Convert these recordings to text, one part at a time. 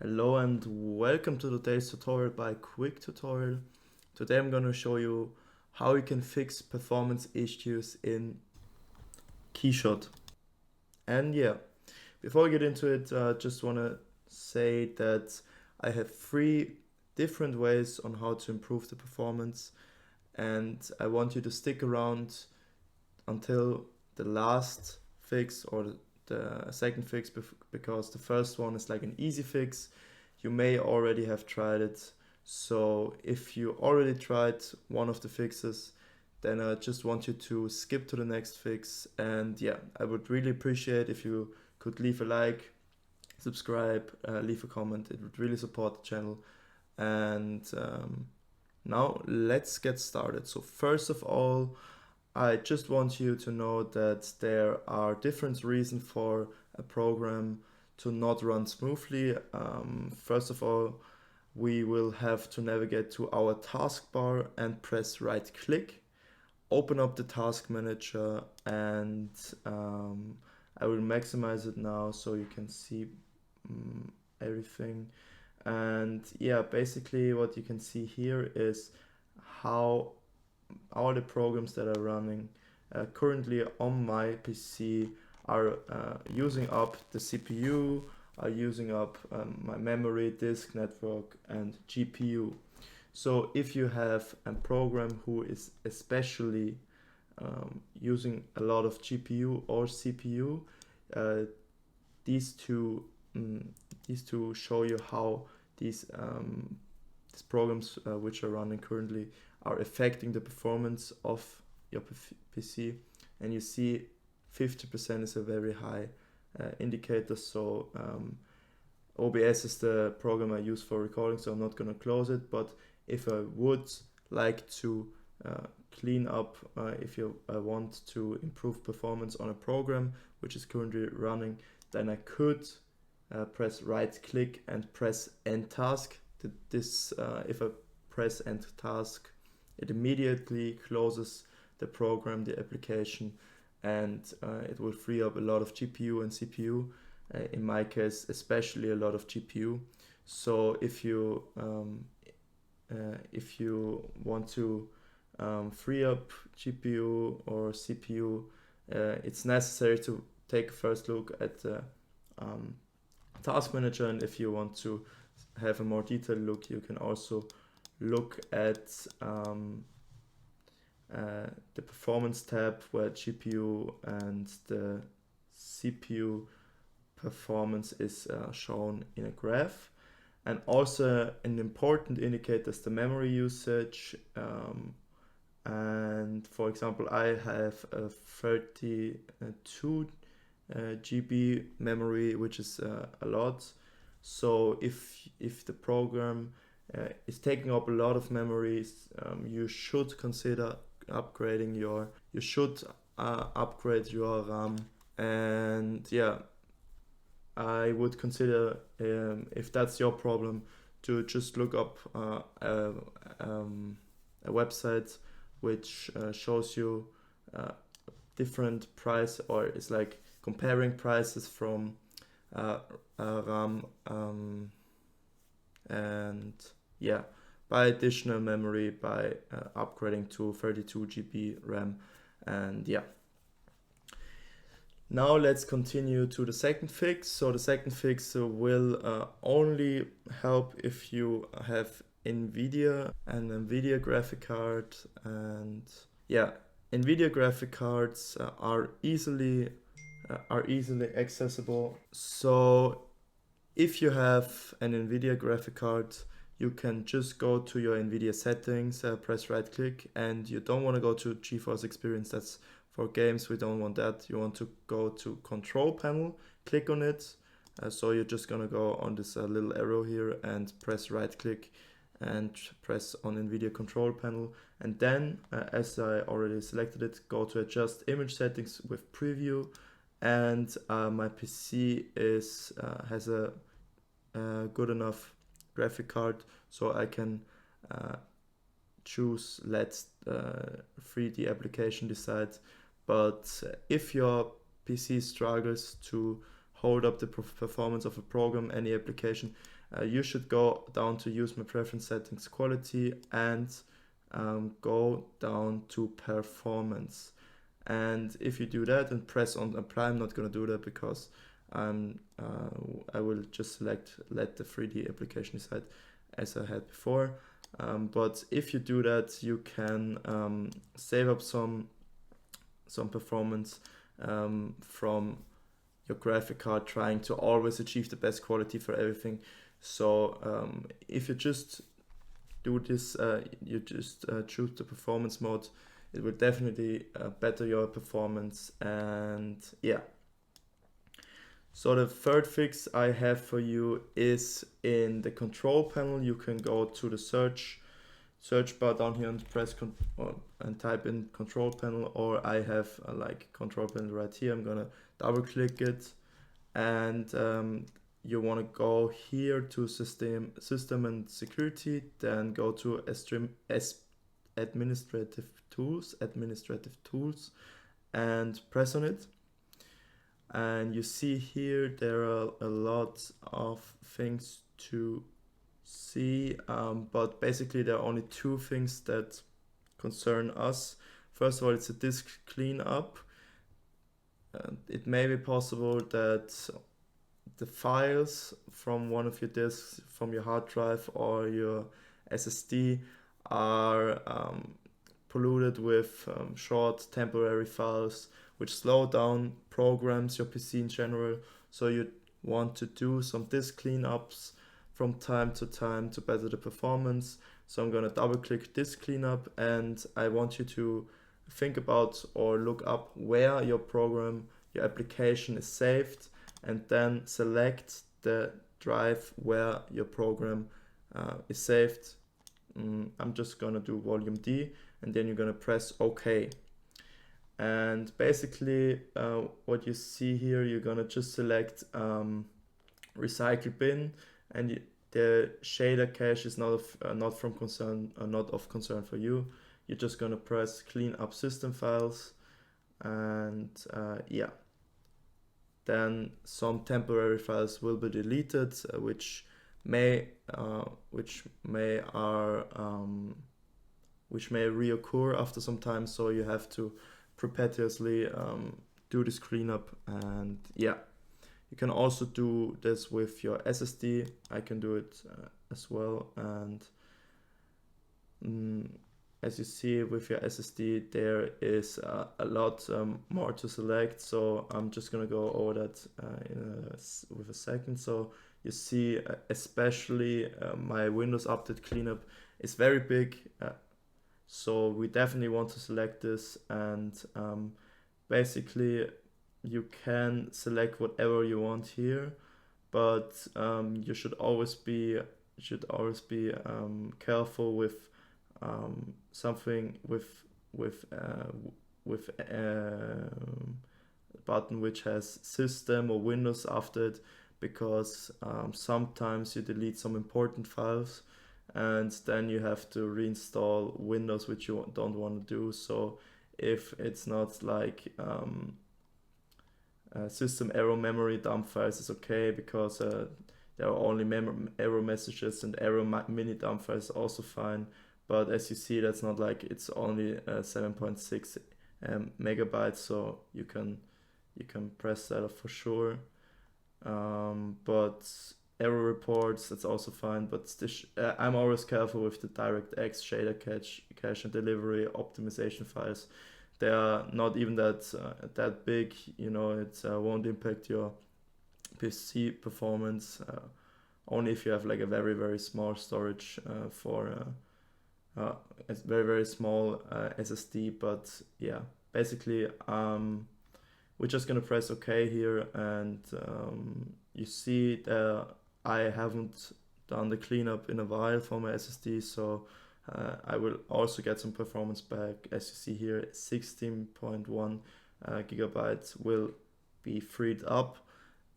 Hello and welcome to today's tutorial by Quick Tutorial. Today I'm going to show you how you can fix performance issues in KeyShot. And yeah, before I get into it, I just want to say that I have 3 different ways on how to improve the performance, and I want you to stick around until the last fix or the second fix, because the first one is like an easy fix. You may already have tried it. So if you already tried one of the fixes, then I just want you to skip to the next fix. And yeah, I would really appreciate if you could leave a like, subscribe, leave a comment. It would really support the channel. And now let's get started. So first of all, I just want you to know that there are different reasons for a program to not run smoothly. First of all, we will have to navigate to our taskbar and press right click, open up the task manager, and I will maximize it now so you can see everything. And yeah, basically what you can see here is how all the programs that are running currently on my PC are using up the CPU, are using up my memory, disk network, and GPU. So if you have a program who is especially using a lot of GPU or CPU, uh, these two show you how these programs which are running currently are affecting the performance of your PC. And you see 50% is a very high indicator. So OBS is the program I use for recording, so I'm not going to close it. But if I would like to clean up, if you want to improve performance on a program which is currently running, then I could press right click and press end task. If I press end task, it immediately closes the program, the application, and it will free up a lot of GPU and CPU. In my case, especially a lot of GPU. So if you want to free up GPU or CPU, it's necessary to take a first look at the task manager. And if you want to have a more detailed look, you can also look at the performance tab, where GPU and the CPU performance is shown in a graph. And also an important indicator is the memory usage. And for example, I have a 32 GB memory, which is a lot. So if the program is taking up a lot of memories, you should consider upgrading upgrade your RAM. And yeah, I would consider, if that's your problem, to just look up a website which shows you different price, or it's like comparing prices from RAM and yeah, buy additional memory by upgrading to 32 GB RAM. And yeah, now let's continue to the second fix. So the second fix will only help if you have Nvidia graphic card. And yeah, Nvidia graphic cards are easily accessible. So if you have an Nvidia graphic card, you can just go to your Nvidia settings, press right click, and you don't want to go to GeForce Experience. That's for games. We don't want that. You want to go to control panel, click on it. So you're just gonna go on this little arrow here and press right click and press on Nvidia control panel. And then, as I already selected it, go to adjust image settings with preview. And my PC has a good enough graphic card, so I can choose let 3D application decide. But if your PC struggles to hold up the performance of a program, any application, you should go down to use my preference settings quality and go down to performance. And if you do that and press on apply, I'm not going to do that because I will just let the 3D application decide as I had before. But if you do that, you can save up some performance from your graphic card, trying to always achieve the best quality for everything. So if you just do this, you just choose the performance mode, it will definitely better your performance. And yeah, so the third fix I have for you is in the control panel. You can go to the search bar down here and press and type in control panel, or I have like control panel right here. I'm gonna double click it, and you want to go here to system and security, then go to administrative tools and press on it. And you see here there are a lot of things to see, but basically there are only two things that concern us. First of all, it's a disk cleanup. It may be possible that the files from one of your disks, from your hard drive or your SSD, are polluted with short temporary files which slow down programs, your PC in general. So you want to do some disk cleanups from time to time to better the performance. So I'm going to double click disk cleanup, and I want you to think about or look up where your program, your application is saved, and then select the drive where your program is saved. I'm just gonna do volume D, and then you're gonna press OK. And basically what you see here, you're gonna just select recycle bin, and the shader cache is not of concern for you. You're just gonna press clean up system files, and yeah, then some temporary files will be deleted, which may reoccur after some time. So you have to perpetuously do this cleanup. And yeah, you can also do this with your SSD. I can do it as well. And as you see with your SSD, there is a lot more to select. So I'm just gonna go over that with a second. So you see, especially my Windows Update cleanup is very big. So we definitely want to select this, and basically you can select whatever you want here, but you should always be careful with something with a button which has system or Windows after it, because sometimes you delete some important files and then you have to reinstall Windows, which you don't want to do. So if it's not like system error memory dump files is okay, because there are only error messages, and error mini dump files also fine. But as you see, that's not like, it's only 7.6 megabytes, so you can press that off for sure. But error reports, that's also fine. But I'm always careful with the DirectX shader cache and delivery optimization files. They are not even that big, you know. It won't impact your PC performance, only if you have like a very, very small storage for a very, very small SSD. But yeah, basically we're just gonna press OK here, and you see that I haven't done the cleanup in a while for my SSD, so I will also get some performance back. As you see here, 16.1 gigabytes will be freed up,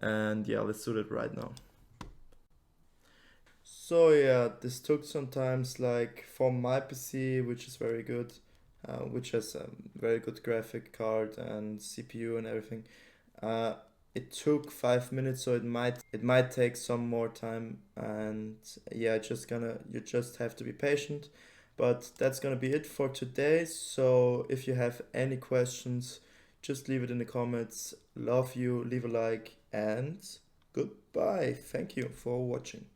and yeah, let's do that right now. So yeah, this took some times, like for my PC, which is very good, which has a very good graphic card and CPU and everything. it took 5 minutes, so it might take some more time, and yeah, you just have to be patient. But that's gonna be it for today. So if you have any questions, just leave it in the comments. Love you, leave a like, and goodbye. Thank you for watching.